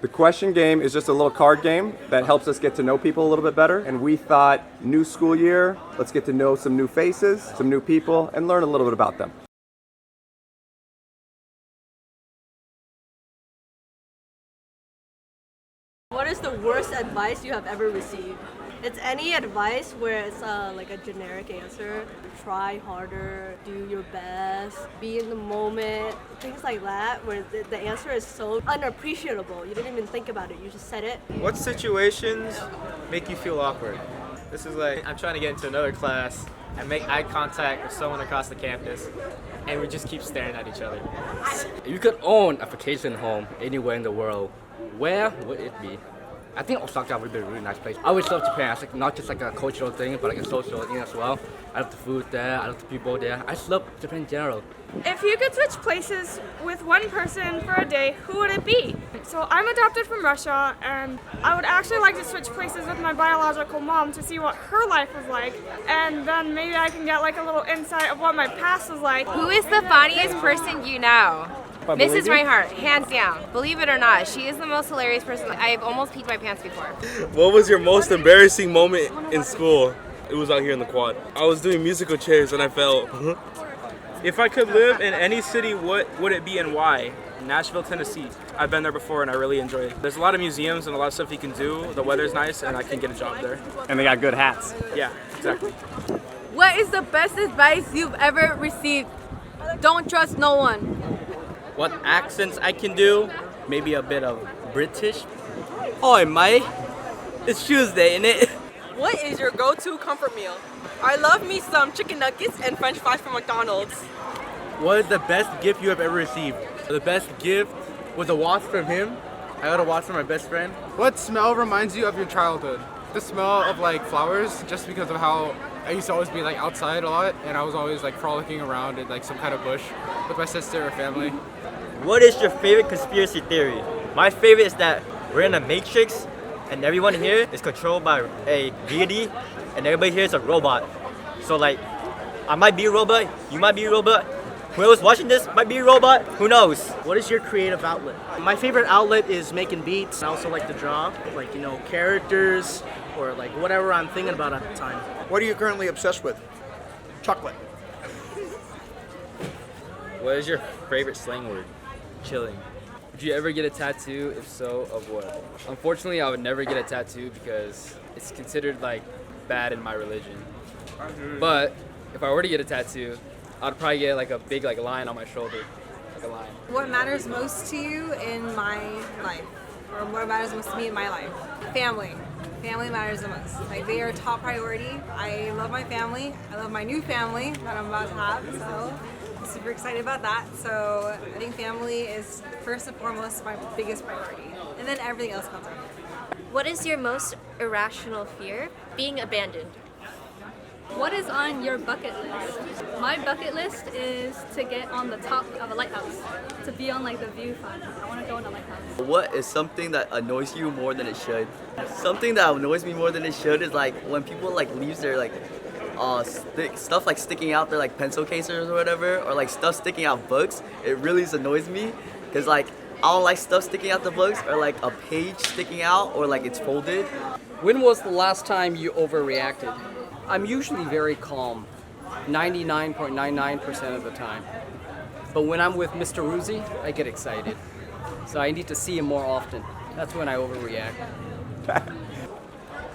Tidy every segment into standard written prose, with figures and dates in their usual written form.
The question game is just a little card game that helps us get to know people a little bit better. And we thought, new school year, let's get to know some new faces, some new people, and learn a little bit about them. What is the worst advice you have ever received? It's any advice where it's like a generic answer. Try harder, do your best, be in the moment, things like that, where the answer is so unappreciable. You didn't even think about it, you just said it. What situations make you feel awkward? This is like, I'm trying to get into another class and make eye contact with someone across the campus, and we just keep staring at each other. If you could own a vacation home anywhere in the world, where would it be? I think Osaka would be a really nice place. I always love Japan. It's like not just like a cultural thing, but like a social thing as well. I love the food there. I love the people there. I just love Japan in general. If you could switch places with one person for a day, who would it be? So I'm adopted from Russia, and I would actually like to switch places with my biological mom to see what her life was like, and then maybe I can get like a little insight of what my past was like. Who is the funniest person you know? Mrs. Reinhardt, hands down. Believe it or not, she is the most hilarious person. I've almost peed my pants before. What was your most embarrassing moment in school? It was out here in the quad. I was doing musical chairs and I fell. If I could live in any city, what would it be and why? Nashville, Tennessee. I've been there before and I really enjoy it. There's a lot of museums and a lot of stuff you can do. The weather's nice and I can get a job there. And they got good hats. Yeah, exactly. What is the best advice you've ever received? Don't trust no one. What accents I can do? Maybe a bit of British. Oi, mate. It's Tuesday, innit? What is your go-to comfort meal? I love me some chicken nuggets and french fries from McDonald's. What is the best gift you have ever received? The best gift was a watch from him. I got a watch from my best friend. What smell reminds you of your childhood? The smell of like flowers, just because of how I used to always be like outside a lot, and I was always like frolicking around in like some kind of bush with my sister or family. What is your favorite conspiracy theory? My favorite is that we're in a matrix and everyone here is controlled by a deity and everybody here is a robot. So like, I might be a robot, you might be a robot, whoever's watching this might be a robot, who knows? What is your creative outlet? My favorite outlet is making beats. I also like to draw, like, you know, characters or like whatever I'm thinking about at the time. What are you currently obsessed with? Chocolate. What is your favorite slang word? Chilling. Would you ever get a tattoo? If so, of what? Unfortunately, I would never get a tattoo because it's considered like bad in my religion. But if I were to get a tattoo, I'd probably get like a big like line on my shoulder, like a line. What matters most to you in my life? Or what matters most to me in my life? Family. Family matters the most. Like, they are top priority. I love my family. I love my new family that I'm about to have, so I'm super excited about that. So I think family is first and foremost my biggest priority. And then everything else comes after. What is your most irrational fear? Being abandoned. What is on your bucket list? My bucket list is to get on the top of a lighthouse, to be on like the viewfinder. I want to go in a lighthouse. What is something that annoys you more than it should? Something that annoys me more than it should is like when people like leaves their like stuff like sticking out their like pencil cases or whatever, or like stuff sticking out books. It really annoys me because like I don't like stuff sticking out the books or like a page sticking out or like it's folded. When was the last time you overreacted? I'm usually very calm, 99.99% of the time. But when I'm with Mr. Ruzzi, I get excited. So I need to see him more often. That's when I overreact.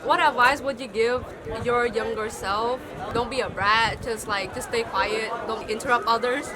What advice would you give your younger self? Don't be a brat, just stay quiet, don't interrupt others.